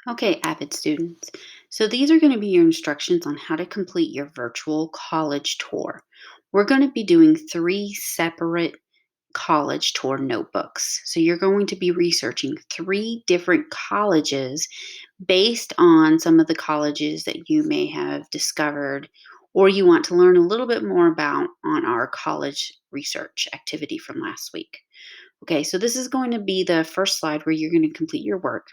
Okay, AVID students. So these are going to be your instructions on how to complete your virtual college tour. We're going to be doing 3 separate college tour notebooks. So you're going to be researching 3 different colleges based on some of the colleges that you may have discovered or you want to learn a little bit more about on our college research activity from last week. Okay, so this is going to be the first slide where you're going to complete your work.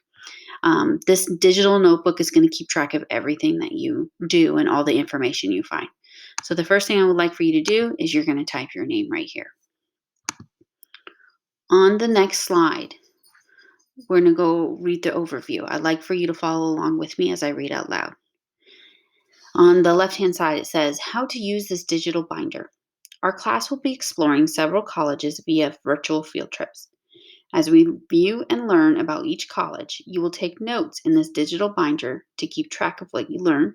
This digital notebook is going to keep track of everything that you do and all the information you find. So the first thing I would like for you to do is you're going to type your name right here. On the next slide, we're going to go read the overview. I'd like for you to follow along with me as I read out loud. On the left-hand side, it says, how to use this digital binder. Our class will be exploring several colleges via virtual field trips. As we view and learn about each college, you will take notes in this digital binder to keep track of what you learn,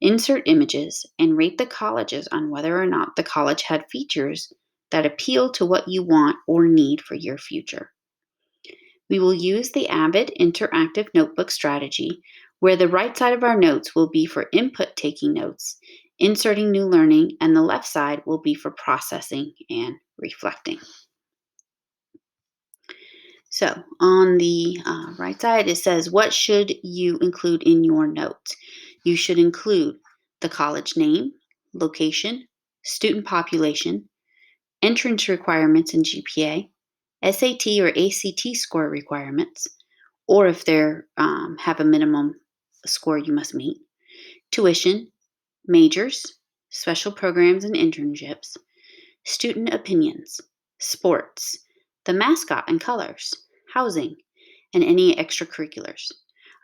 insert images, and rate the colleges on whether or not the college had features that appeal to what you want or need for your future. We will use the AVID interactive notebook strategy, where the right side of our notes will be for input taking notes, inserting new learning, and the left side will be for processing and reflecting. So on the right side, it says, what should you include in your notes? You should include the college name, location, student population, entrance requirements and GPA, SAT or ACT score requirements, or if they have a minimum score you must meet, tuition, majors, special programs and internships, student opinions, sports, the mascot and colors, housing, and any extracurriculars.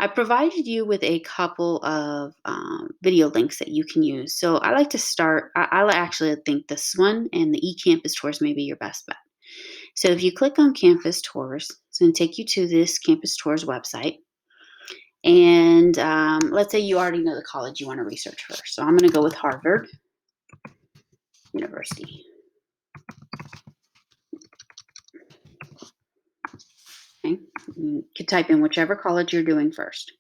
I provided you with a couple of video links that you can use. So I like to start, I actually think this one and the eCampus Tours may be your best bet. So if you click on Campus Tours, it's going to take you to this Campus Tours website. And let's say you already know the college you want to research first. So I'm going to go with Harvard University. Okay. You can type in whichever college you're doing first.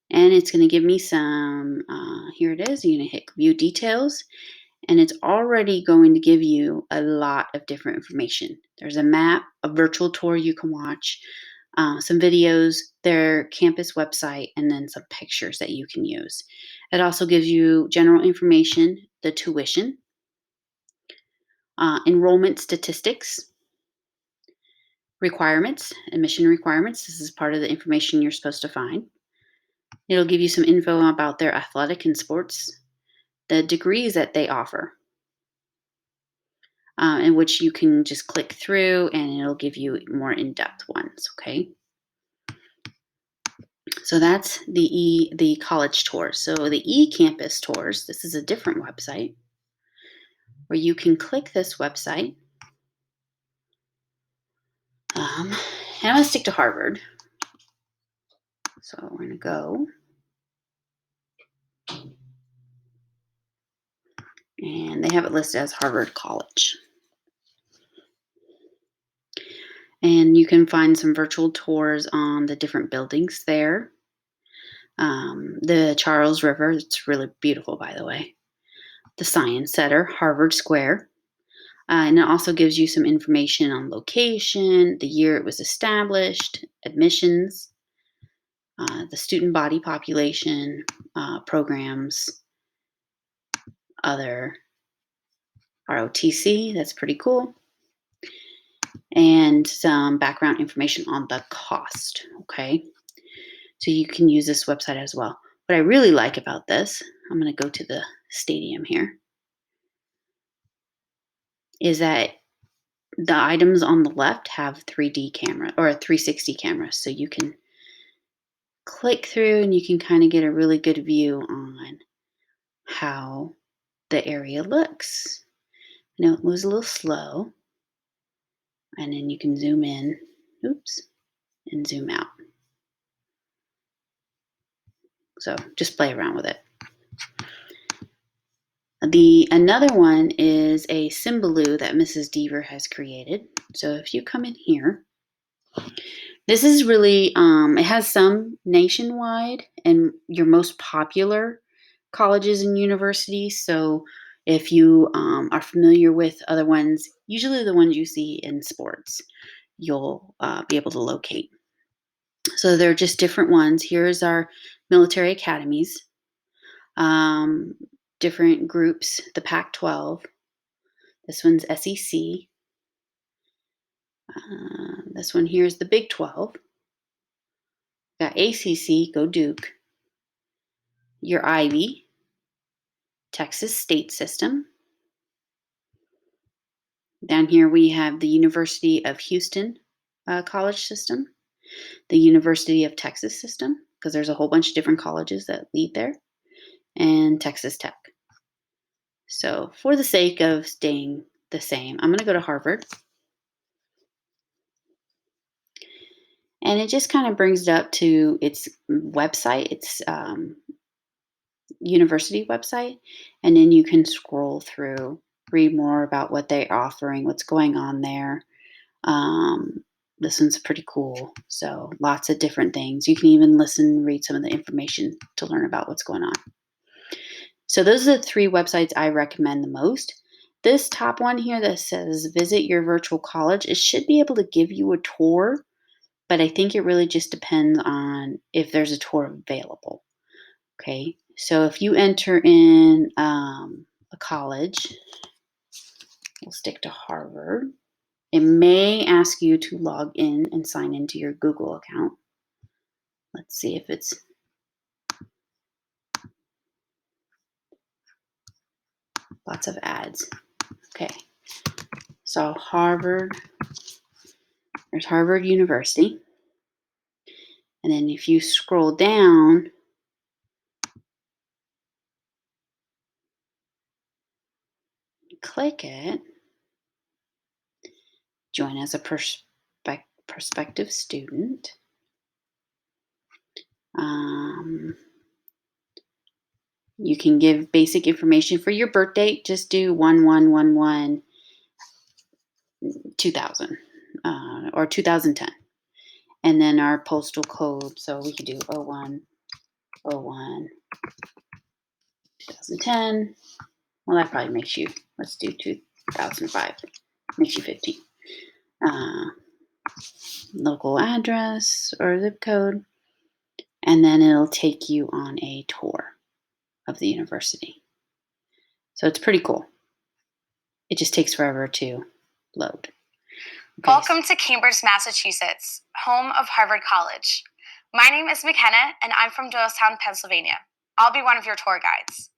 And it's going to give me some, here it is. You're going to hit View Details. And it's already going to give you a lot of different information. There's a map, a virtual tour you can watch, some videos, their campus website, and then some pictures that you can use. It also gives you general information, the tuition, enrollment statistics, requirements, admission requirements. This is part of the information you're supposed to find. It'll give you some info about their athletic and sports, the degrees that they offer, in which you can just click through and it'll give you more in-depth ones, okay? So that's the college tours. So the eCampus Tours, this is a different website where you can click this website. And I'm going to stick to Harvard. So we're going to go. And they have it listed as Harvard College. And you can find some virtual tours on the different buildings there. The Charles River, it's really beautiful, by the way. The Science Center, Harvard Square. And it also gives you some information on location, the year it was established, admissions, the student body population, programs, other ROTC, that's pretty cool, and some background information on the cost, okay? So you can use this website as well. What I really like about this, I'm going to go to the stadium here, is that the items on the left have 3D camera or a 360 camera, so you can click through and you can kind of get a really good view on how the area looks. I know it moves a little slow, and then you can zoom in, oops, and zoom out. So just play around with it. Another one is a Symbaloo that Mrs. Deaver has created. So if you come in here, This is really, it has some nationwide and your most popular colleges and universities. So if you are familiar with other ones, usually the ones you see in sports, you'll be able to locate. So they're just different ones. Here's our military academies, um, different groups, the Pac 12. This one's SEC. This one here is the Big 12. Got ACC, go Duke. Your Ivy, Texas State System. Down here we have the University of Houston college system, the University of Texas system, because there's a whole bunch of different colleges that lead there, and Texas Tech. So for the sake of staying the same, I'm going to go to Harvard. And it just kind of brings it up to its website, its university website. And then you can scroll through, read more about what they're offering, what's going on there. This one's pretty cool. So lots of different things. You can even listen, read some of the information to learn about what's going on. So those are the 3 websites I recommend the most. This top one here that says visit your virtual college, it should be able to give you a tour, but I think it really just depends on if there's a tour available. Okay, so if you enter in a college, we'll stick to Harvard. It may ask you to log in and sign into your Google account. Let's see if it's lots of ads. Okay, so Harvard, there's Harvard University. And then if you scroll down, click it, join as a prospective student. You can give basic information for your birth date. Just do 1111-2000 or 2010. And then our postal code. So we could do 0101 2010. Well, that probably makes you, let's do 2005. Makes you 15. Local address or zip code. And then it'll take you on a tour of the university. So it's pretty cool. It just takes forever to load. Okay. Welcome to Cambridge, Massachusetts, home of Harvard College. My name is McKenna, and I'm from Doylestown, Pennsylvania. I'll be one of your tour guides.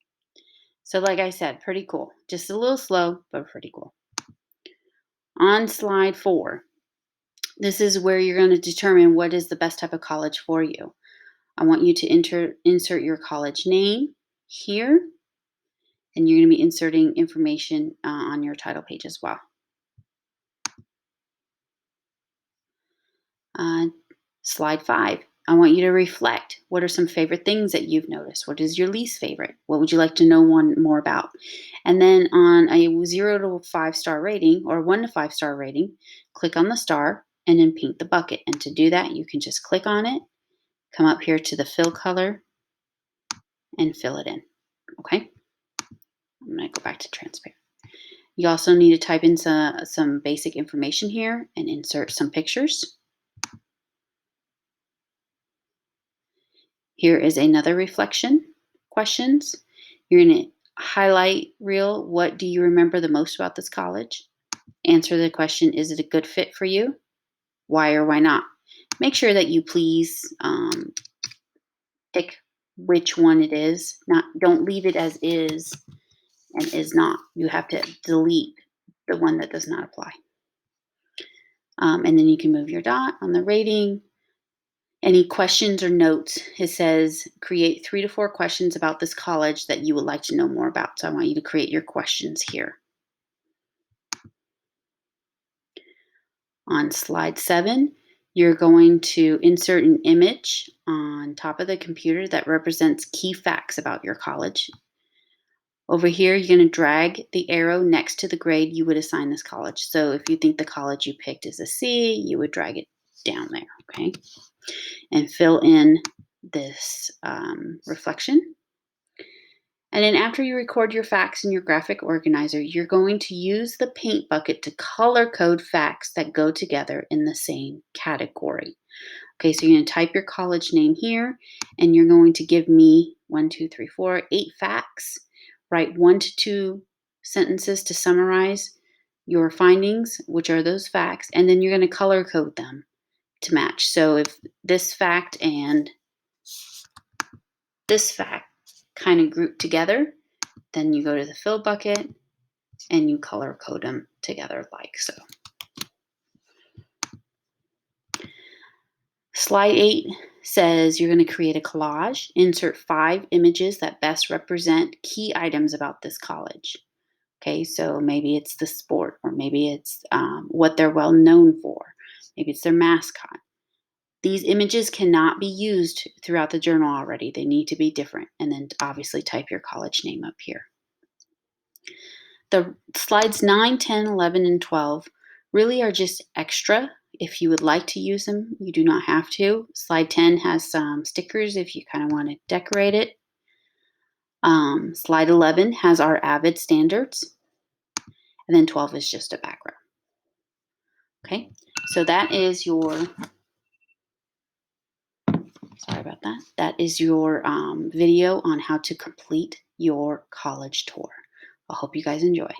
So like I said, pretty cool. Just a little slow, but pretty cool. On slide 4, this is where you're going to determine what is the best type of college for you. I want you to insert your college name here, and you're going to be inserting information on your title page as well. Slide 5, I want you to reflect. What are some favorite things that you've noticed? What is your least favorite? What would you like to know more about? And then on a 0 to 5 star rating or 1 to 5 star rating, click on the star and then paint the bucket. And to do that, you can just click on it, come up here to the fill color, and fill it in. Okay? I'm going to go back to transparent. You also need to type in some basic information here and insert some pictures. Here is another reflection questions. You're going to highlight real. What do you remember the most about this college? Answer the question, is it a good fit for you? Why or why not? Make sure that you please pick which one it is. Don't leave it as is and is not. You have to delete the one that does not apply. And then you can move your dot on the rating. Any questions or notes? It says create 3 to 4 questions about this college that you would like to know more about. So I want you to create your questions here. On slide 7, you're going to insert an image on top of the computer that represents key facts about your college. Over here, you're going to drag the arrow next to the grade you would assign this college. So if you think the college you picked is a C, you would drag it down there, okay? And fill in this reflection. And then after you record your facts in your graphic organizer, you're going to use the paint bucket to color code facts that go together in the same category. Okay, so you're going to type your college name here, and you're going to give me 1, 2, 3, 4, 8 facts. Write 1 to 2 sentences to summarize your findings, which are those facts, and then you're going to color code them to match. So if this fact and this fact kind of group together, then you go to the fill bucket and you color code them together like so. Slide 8 says you're going to create a collage. Insert 5 images that best represent key items about this college. Okay, so maybe it's the sport, or maybe it's what they're well known for. Maybe it's their mascot. These images cannot be used throughout the journal already. They need to be different. And then obviously type your college name up here. The slides 9, 10, 11, and 12 really are just extra. If you would like to use them, you do not have to. Slide 10 has some stickers if you kind of want to decorate it. Slide 11 has our AVID standards. And then 12 is just a background. Okay, so that is your, sorry about that. That is your video on how to complete your college tour. I hope you guys enjoy.